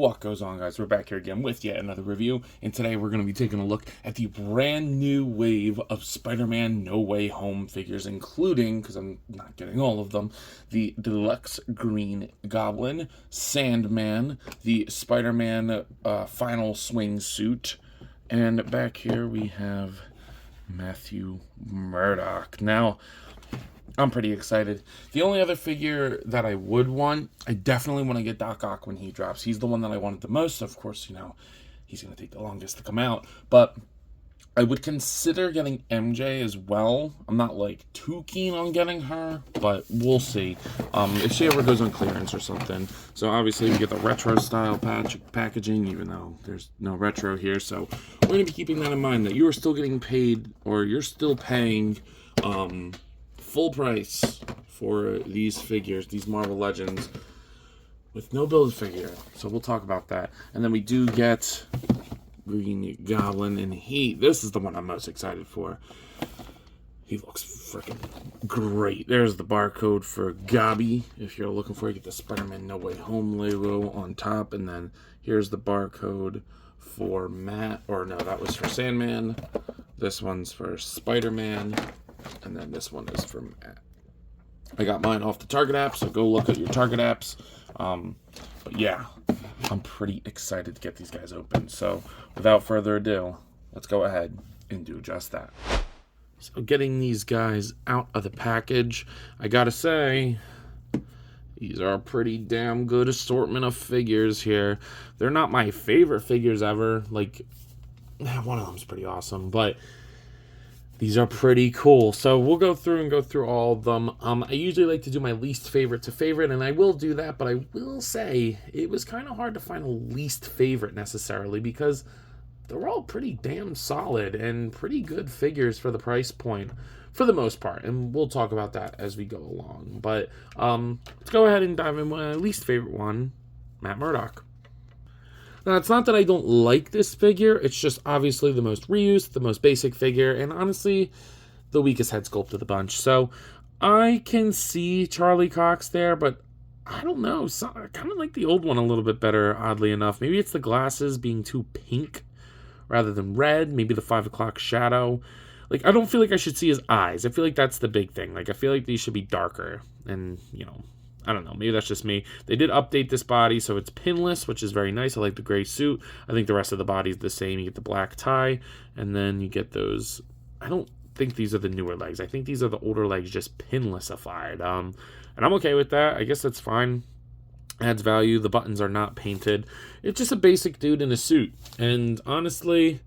What goes on, guys? We're back here again with yet another review, and today we're going to be taking a look at the brand new wave of Spider-Man No Way Home figures, including, because I'm not getting all of them, the Deluxe Green Goblin, Sandman, the Spider-Man final swing suit, and back here we have Matthew Murdock. Now, I'm pretty excited. The only other figure that I would want, I definitely want to get Doc Ock when he drops. He's the one that I wanted the most. Of course, you know, he's going to take the longest to come out. But I would consider getting MJ as well. I'm not, like, too keen on getting her, but we'll see. If she ever goes on clearance or something. So, obviously, we get the retro-style packaging, even though there's no retro here. So, we're going to be keeping that in mind, that you are still getting paid, or you're still paying, full price for these figures, these Marvel Legends, with no build figure. So we'll talk about that. And then we do get Green Goblin, and this is the one I'm most excited for. He looks freaking great. There's the barcode for Gobbie. If you're looking for it, you get the Spider-Man No Way Home logo on top, and then here's the barcode for Matt, or no, that was for Sandman. This one's for Spider-Man. And then this one is from Matt. I got mine off the Target app, so go look at your Target apps. But yeah, I'm pretty excited to get these guys open. So without further ado, let's go ahead and do just that. So getting these guys out of the package, I gotta say, these are a pretty damn good assortment of figures here. They're not my favorite figures ever. Like, one of them's pretty awesome, but these are pretty cool. So we'll go through all of them. I usually like to do my least favorite to favorite, and I will do that, but I will say it was kind of hard to find a least favorite necessarily, because they're all pretty damn solid and pretty good figures for the price point for the most part, and we'll talk about that as we go along. But let's go ahead and dive in with my least favorite one, Matt Murdock. Now, it's not that I don't like this figure, it's just obviously the most reused, the most basic figure, and honestly, the weakest head sculpt of the bunch. So, I can see Charlie Cox there, but I don't know. So, I kind of like the old one a little bit better, oddly enough. Maybe it's the glasses being too pink rather than red. Maybe the 5 o'clock shadow. Like, I don't feel like I should see his eyes. I feel like that's the big thing. Like, I feel like these should be darker, and, you know, I don't know, maybe that's just me. They did update this body, so it's pinless, which is very nice. I like the gray suit. I think the rest of the body is the same. You get the black tie, and then you get those. I don't think these are the newer legs. I think these are the older legs, just pinlessified. And I'm okay with that. I guess that's fine. Adds value. The buttons are not painted. It's just a basic dude in a suit. And honestly,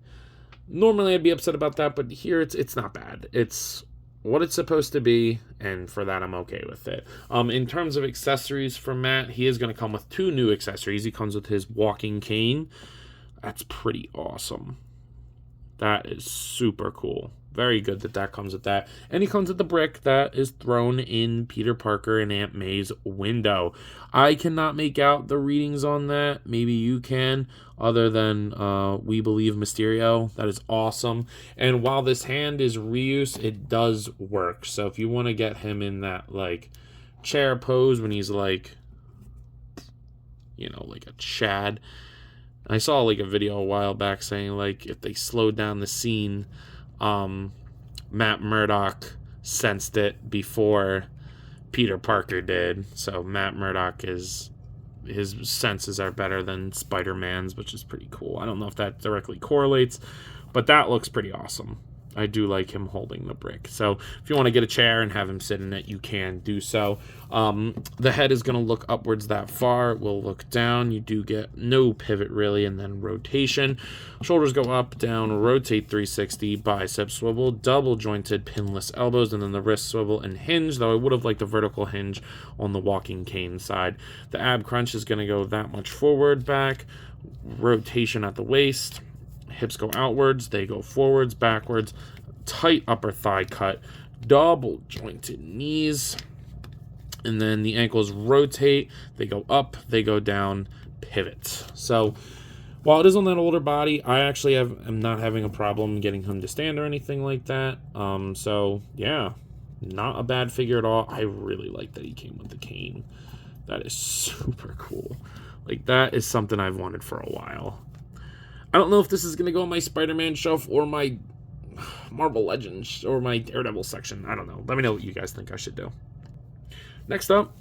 normally I'd be upset about that, but here it's not bad. It's what it's supposed to be, and for that I'm okay with it. In terms of accessories for Matt, he is going to come with 2 new accessories. He comes with his walking cane. That's pretty awesome. That is super cool. Very good that comes with that. And he comes with the brick that is thrown in Peter Parker and Aunt May's window. I cannot make out the readings on that. Maybe you can, other than We Believe Mysterio. That is awesome. And while this hand is reuse, it does work. So if you want to get him in that, like, chair pose when he's, like, you know, like a Chad. I saw, like, a video a while back saying, like, if they slowed down the scene, Matt Murdock sensed it before Peter Parker did. So Matt Murdock his senses are better than Spider-Man's, which is pretty cool. I don't know if that directly correlates, but that looks pretty awesome. I do like him holding the brick. So if you want to get a chair and have him sit in it, you can do so. The head is going to look upwards that far. It will look down. You do get no pivot really, and then rotation. Shoulders go up, down, rotate 360, bicep swivel, double jointed pinless elbows, and then the wrist swivel and hinge, though I would have liked a vertical hinge on the walking cane side. The ab crunch is going to go that much forward, back, rotation at the waist. Hips go outwards, they go forwards, backwards, tight upper thigh cut, double jointed knees, and then the ankles rotate, they go up, they go down, pivots. So while it is on that older body, I actually am not having a problem getting him to stand or anything like that. So yeah, not a bad figure at all. I really like that he came with the cane. That is super cool. Like, that is something I've wanted for a while. I don't know if this is going to go on my Spider-Man shelf or my Marvel Legends or my Daredevil section. I don't know. Let me know what you guys think I should do. Next up,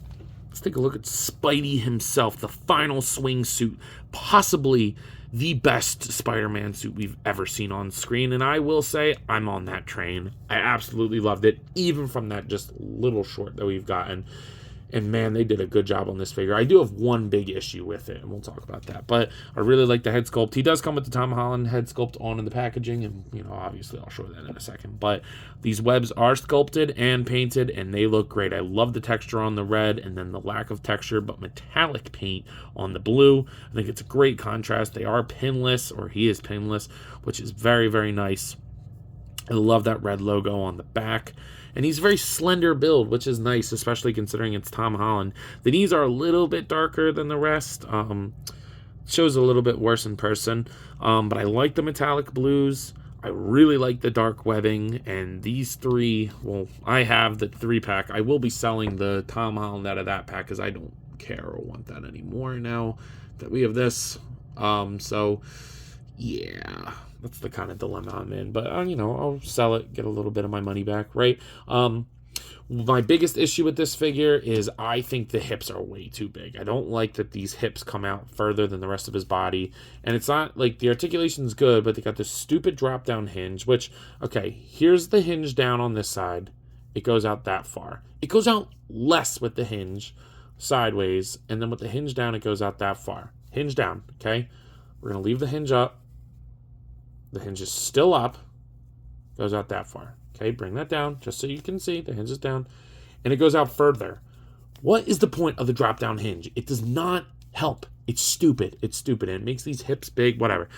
let's take a look at Spidey himself, the final swing suit, possibly the best Spider-Man suit we've ever seen on screen, and I will say I'm on that train. I absolutely loved it, even from that just little short that we've gotten. And man, they did a good job on this figure. I do have one big issue with it, and we'll talk about that. But I really like the head sculpt. He does come with the Tom Holland head sculpt on in the packaging, and obviously I'll show that in a second. But these webs are sculpted and painted, and they look great. I love the texture on the red, and then the lack of texture, but metallic paint on the blue. I think it's a great contrast. They are pinless, or he is pinless, which is very, very nice. I love that red logo on the back. And he's a very slender build, which is nice, especially considering it's Tom Holland. The knees are a little bit darker than the rest. Shows a little bit worse in person. But I like the metallic blues. I really like the dark webbing. And these three, well, I have the 3-pack. I will be selling the Tom Holland out of that pack because I don't care or want that anymore now that we have this. So, yeah. That's the kind of dilemma I'm in. But, I'll sell it, get a little bit of my money back, right? My biggest issue with this figure is I think the hips are way too big. I don't like that these hips come out further than the rest of his body. And it's not, like, the articulation's good, but they got this stupid drop-down hinge, which, okay, here's the hinge down on this side. It goes out that far. It goes out less with the hinge sideways, and then with the hinge down, it goes out that far. Hinge down, okay? We're going to leave the hinge up. The hinge is still up, goes out that far. Okay, bring that down just so you can see the hinge is down, and it goes out further. What is the point of the drop down hinge? It does not help. It's stupid. It's stupid, and it makes these hips big, whatever.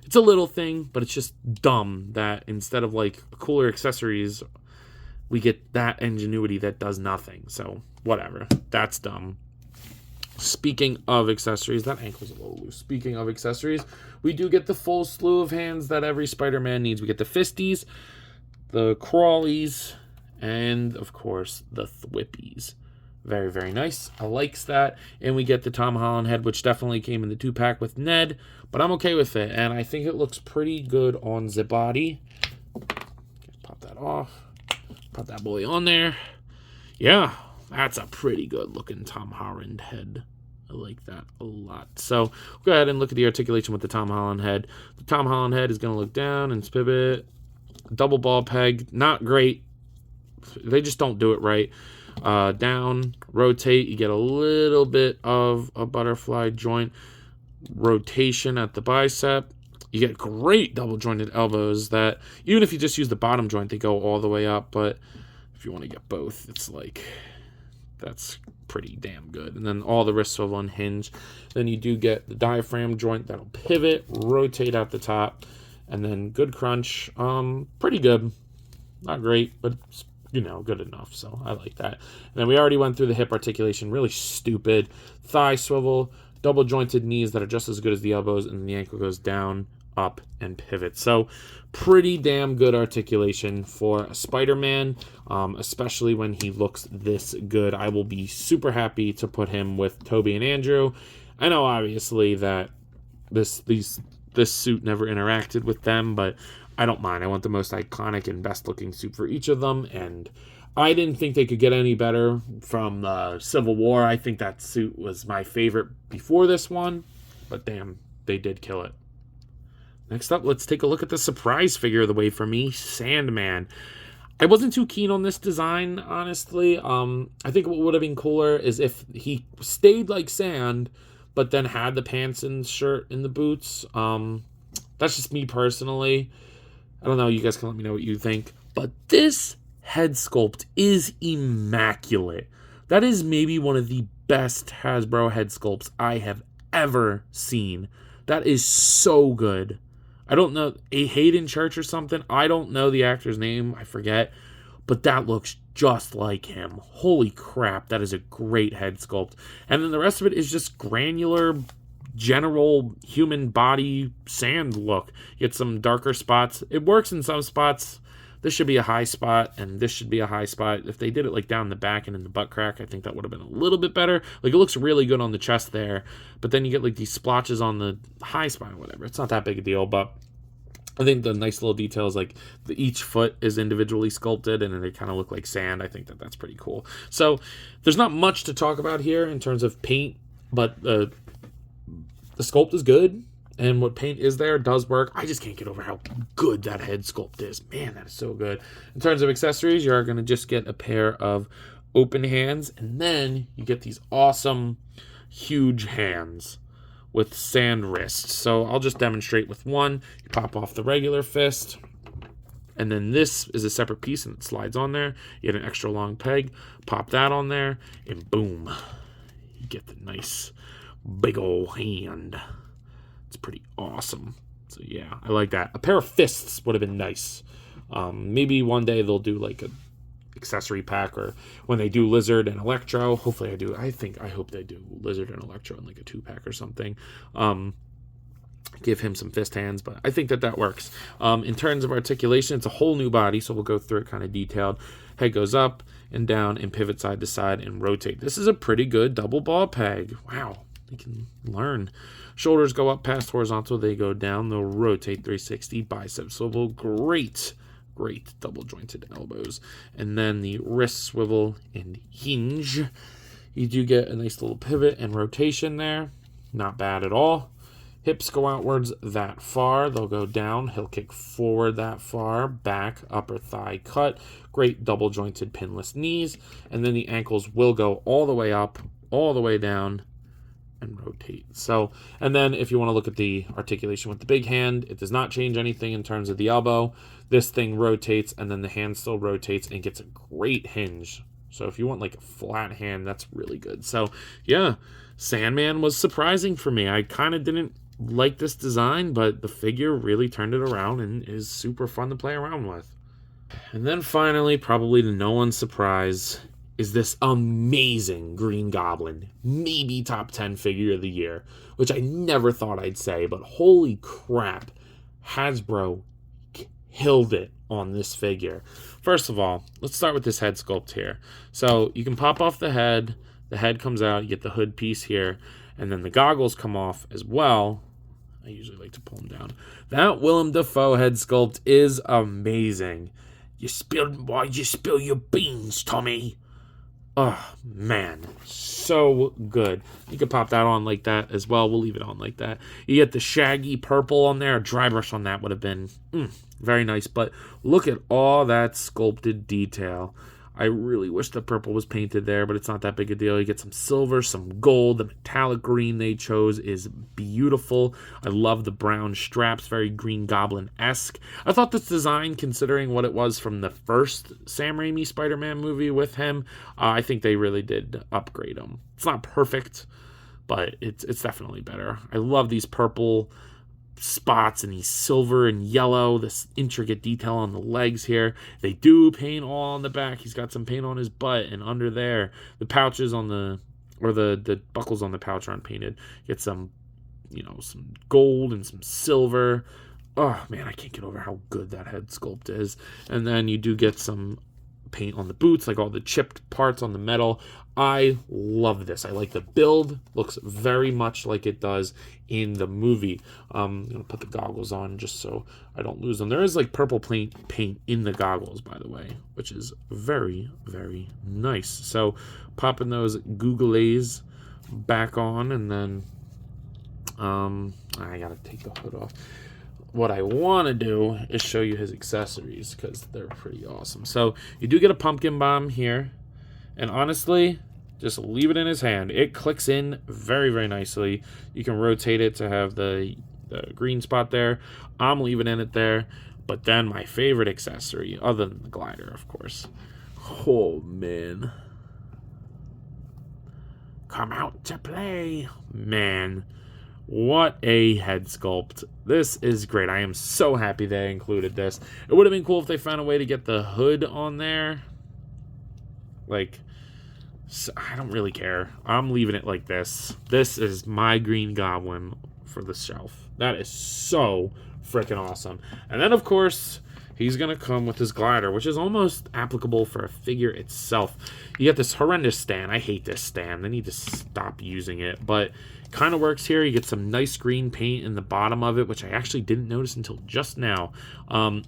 It's a little thing, but it's just dumb that instead of like cooler accessories, we get that ingenuity that does nothing. So whatever, that's dumb. Speaking of accessories, that ankle's a little loose. Speaking of accessories, we do get the full slew of hands that every Spider-Man needs. We get the fisties, the crawlies, and, of course, the thwippies. Very, very nice. I likes that. And we get the Tom Holland head, which definitely came in the 2-pack with Ned, but I'm okay with it, and I think it looks pretty good on the body. Pop that off. Put that boy on there. Yeah. That's a pretty good-looking Tom Holland head. I like that a lot. So, we'll go ahead and look at the articulation with the Tom Holland head. The Tom Holland head is going to look down and pivot. Double ball peg. Not great. They just don't do it right. Down, rotate. You get a little bit of a butterfly joint. Rotation at the bicep. You get great double-jointed elbows that, even if you just use the bottom joint, they go all the way up. But if you want to get both, it's like... that's pretty damn good. And then all the wrist swivel and hinge. Then you do get the diaphragm joint that'll pivot, rotate out the top, and then good crunch. Pretty good. Not great, but it's, good enough. So I like that. And then we already went through the hip articulation. Really stupid. Thigh swivel, double jointed knees that are just as good as the elbows, and then the ankle goes down, up, and pivot. So pretty damn good articulation for a Spider-Man, especially when he looks this good. I will be super happy to put him with Toby and Andrew. I know obviously that this suit never interacted with them, but I don't mind. I want the most iconic and best looking suit for each of them, and I didn't think they could get any better from Civil War. I think that suit was my favorite before this one, but damn, they did kill it. Next up, let's take a look at the surprise figure of the way for me, Sandman. I wasn't too keen on this design, honestly. I think what would have been cooler is if he stayed like Sand, but then had the pants and shirt and the boots. That's just me personally. I don't know. You guys can let me know what you think. But this head sculpt is immaculate. That is maybe one of the best Hasbro head sculpts I have ever seen. That is so good. I don't know, Hayden Church or something. I don't know the actor's name. I forget. But that looks just like him. Holy crap. That is a great head sculpt. And then the rest of it is just granular, general human body sand look. You get some darker spots. It works in some spots. This should be a high spot, and this should be a high spot. If they did it like down the back and in the butt crack, I think that would have been a little bit better. Like, it looks really good on the chest there, but then you get like these splotches on the high spine or whatever. It's not that big a deal, but I think the nice little detail is like each foot is individually sculpted and they kind of look like sand. I think that that's pretty cool. So there's not much to talk about here in terms of paint, but the sculpt is good. And what paint is there does work. I just can't get over how good that head sculpt is. Man, that is so good. In terms of accessories, you are going to just get a pair of open hands. And then you get these awesome, huge hands with sand wrists. So I'll just demonstrate with one. You pop off the regular fist, and then this is a separate piece and it slides on there. You get an extra long peg, pop that on there, and boom, you get the nice big old hand. It's pretty awesome. So yeah, I like that. A pair of fists would have been nice. Maybe one day they'll do like a accessory pack, or when they do Lizard and Electro. Hopefully I hope they do Lizard and Electro in like a 2-pack or something. Give him some fist hands, but I think that works. In terms of articulation, it's a whole new body, so we'll go through it kind of detailed. Head goes up and down and pivot side to side and rotate. This is a pretty good double ball peg. Wow, they can learn. Shoulders go up past horizontal, they go down, they'll rotate 360. Bicep swivel, great double jointed elbows. And then the wrist swivel and hinge. You do get a nice little pivot and rotation there. Not bad at all. Hips go outwards that far. They'll go down. He'll kick forward that far. Back, upper thigh cut. Great double jointed pinless knees. And then the ankles will go all the way up, all the way down, and rotate. So, and then if you want to look at the articulation with the big hand, it does not change anything in terms of the elbow. This thing rotates, and then the hand still rotates and gets a great hinge. So if you want like a flat hand, that's really good. So yeah, Sandman was surprising for me. I kind of didn't like this design, but the figure really turned it around and is super fun to play around with. And then finally, probably to no one's surprise, is this amazing Green Goblin, maybe top 10 figure of the year, which I never thought I'd say, but holy crap, Hasbro killed it on this figure. First of all, let's start with this head sculpt here. So you can pop off the head comes out, you get the hood piece here, and then the goggles come off as well. I usually like to pull them down. That Willem Dafoe head sculpt is amazing. Why'd you spill your beans, Tommy? Oh, man, so good. You could pop that on like that as well. We'll leave it on like that. You get the shaggy purple on there. A dry brush on that would have been very nice. But look at all that sculpted detail. I really wish the purple was painted there, but it's not that big a deal. You get some silver, some gold. The metallic green they chose is beautiful. I love the brown straps, very Green Goblin-esque. I thought this design, considering what it was from the first Sam Raimi Spider-Man movie with him, I think they really did upgrade him. It's not perfect, but it's definitely better. I love these purple spots and these silver and yellow, this intricate detail on the legs here. They do paint all on the back. He's got some paint on his butt and under there. The pouches on the buckles on the pouch aren't painted. Get some, some gold and some silver. Oh man, I can't get over how good that head sculpt is. And then you do get some paint on the boots, like all the chipped parts on the metal. I love this. I like the build. Looks very much like it does in the movie. I'm going to put the goggles on just so I don't lose them. There is like purple paint in the goggles, by the way, which is very, very nice. So popping those googles back on, and then I got to take the hood off. What I want to do is show you his accessories because they're pretty awesome. So you do get a pumpkin bomb here. And honestly, just leave it in his hand. It clicks in very, very nicely. You can rotate it to have the green spot there. I'm leaving it there. But then my favorite accessory, other than the glider, of course. Oh, man. Come out to play. Man, what a head sculpt. This is great. I am so happy they included this. It would have been cool if they found a way to get the hood on there. Like, I don't really care. I'm leaving it like this. This is my Green Goblin for the shelf. That is so freaking awesome. And then, of course, he's going to come with his glider, which is almost applicable for a figure itself. You get this horrendous stand. I hate this stand. They need to stop using it, but kind of works here. You get some nice green paint in the bottom of it, which I actually didn't notice until just now.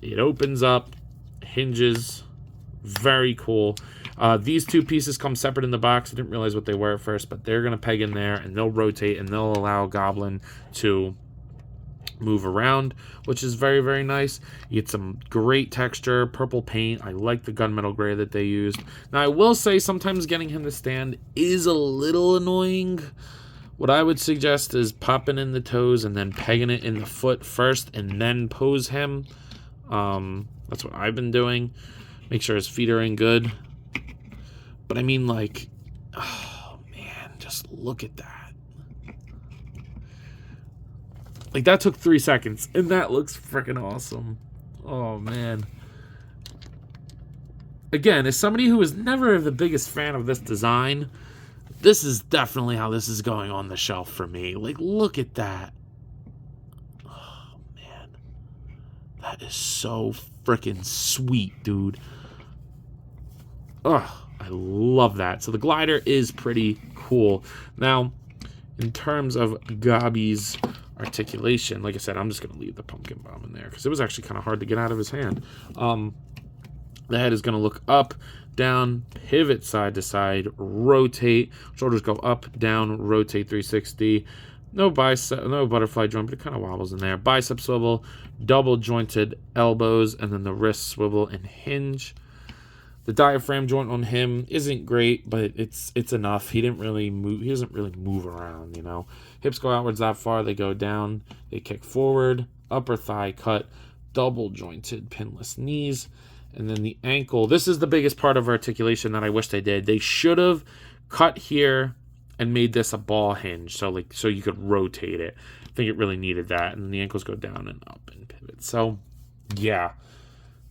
It opens up, hinges, very cool. These two pieces come separate in the box. I didn't realize what they were at first, but they're going to peg in there, and they'll rotate, and they'll allow Goblin to move around, which is very, very nice. You get some great texture, purple paint. I like the gunmetal gray that they used. Now, I will say sometimes getting him to stand is a little annoying. What I would suggest is popping in the toes and then pegging it in the foot first and then pose him. That's what I've been doing. Make sure his feet are in good. But I mean, like, oh man, just look at that. Like, that took 3 seconds, and that looks freaking awesome. Oh, man. Again, as somebody who was never the biggest fan of this design, this is definitely how this is going on the shelf for me. Like, look at that. Oh, man. That is so freaking sweet, dude. Oh, I love that. So the glider is pretty cool. Now, in terms of Gobbie's articulation, like I said, I'm just going to leave the pumpkin bomb in there because it was actually kind of hard to get out of his hand. The head is going to look up, down, pivot side to side, rotate. Shoulders go up, down, rotate 360. No bicep, no butterfly joint, but it kind of wobbles in there. Bicep swivel, double jointed elbows, and then the wrist swivel and hinge. The diaphragm joint on him isn't great, but it's enough. He didn't really move. He doesn't really move around, you know. Hips go outwards that far. They go down. They kick forward. Upper thigh cut. Double jointed pinless knees. And then the ankle. This is the biggest part of articulation that I wish they did. They should have cut here and made this a ball hinge, so you could rotate it. I think it really needed that. And then the ankles go down and up and pivot. So, yeah.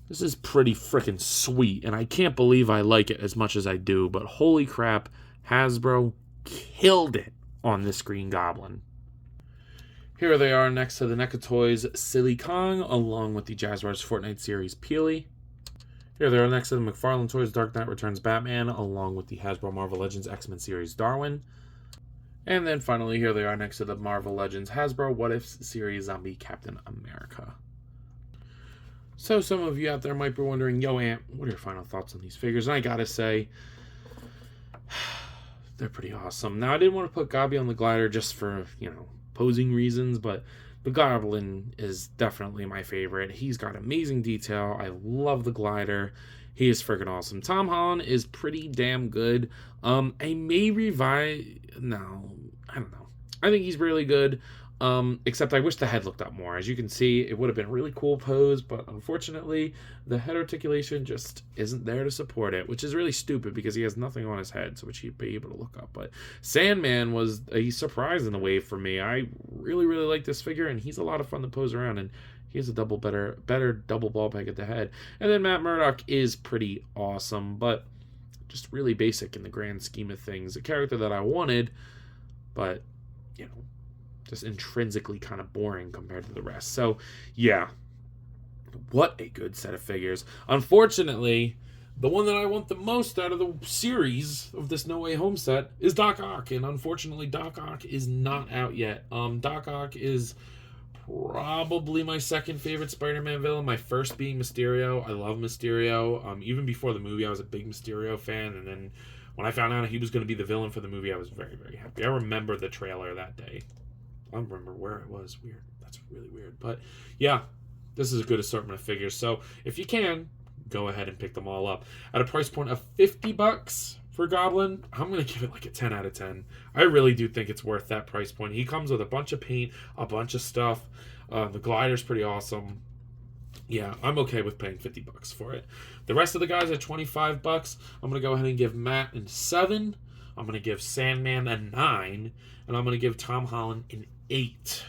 This is pretty freaking sweet, and I can't believe I like it as much as I do, but holy crap, Hasbro killed it on this Green Goblin. Here they are next to the NECA Toys Silly Kong, along with the Jazzwares Fortnite series Peely. Here they are next to the McFarlane Toys Dark Knight Returns Batman, along with the Hasbro Marvel Legends X-Men series Darwin. And then finally, here they are next to the Marvel Legends Hasbro What If series Zombie Captain America. So some of you out there might be wondering, yo, Ant, what are your final thoughts on these figures? And I gotta say, they're pretty awesome. Now, I didn't want to put Gobbie on the glider just for, posing reasons, but the Goblin is definitely my favorite. He's got amazing detail. I love the glider. He is freaking awesome. Tom Holland is pretty damn good. I may revive... No, I don't know. I think he's really good. Except I wish the head looked up more. As you can see, it would have been a really cool pose, but unfortunately, the head articulation just isn't there to support it, which is really stupid because he has nothing on his head, so which he'd be able to look up. But Sandman was a surprise in the wave for me. I really, really like this figure, and he's a lot of fun to pose around, and he has a better double ball peg at the head. And then Matt Murdock is pretty awesome, but just really basic in the grand scheme of things. A character that I wanted, but, just intrinsically kind of boring compared to the rest. So, yeah. What a good set of figures. Unfortunately, the one that I want the most out of the series of this No Way Home set is Doc Ock. And unfortunately, Doc Ock is not out yet. Doc Ock is probably my second favorite Spider-Man villain. My first being Mysterio. I love Mysterio. Even before the movie, I was a big Mysterio fan. And then when I found out he was going to be the villain for the movie, I was very, very happy. I remember the trailer that day. I don't remember where it was. Weird. That's really weird. But yeah, this is a good assortment of figures. So if you can, go ahead and pick them all up. At a price point of $50 for Goblin, I'm going to give it like a 10 out of 10. I really do think it's worth that price point. He comes with a bunch of paint, a bunch of stuff. The glider's pretty awesome. Yeah, I'm okay with paying $50 for it. The rest of the guys at $25. I'm going to go ahead and give Matt a 7. I'm going to give Sandman a 9. And I'm going to give Tom Holland an 8.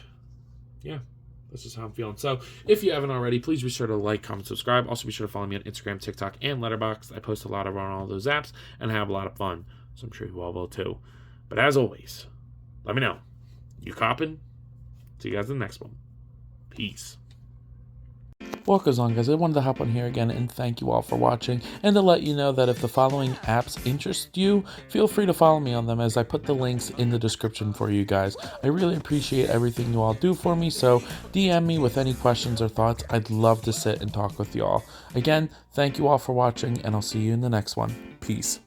Yeah, that's just how I'm feeling. So if you haven't already, please be sure to like, comment, subscribe. Also be sure to follow me on Instagram, TikTok, and Letterboxd. I post a lot on all those apps and have a lot of fun. So I'm sure you all will too. But as always, let me know. You copping? See you guys in the next one. Peace. what goes on, guys? I wanted to hop on here again and thank you all for watching, and to let you know that if the following apps interest you, feel free to follow me on them, as I put the links in the description for you guys. I really appreciate everything you all do for me, so DM me with any questions or thoughts. I'd love to sit and talk with you all. Again, thank you all for watching, and I'll see you in the next one. Peace.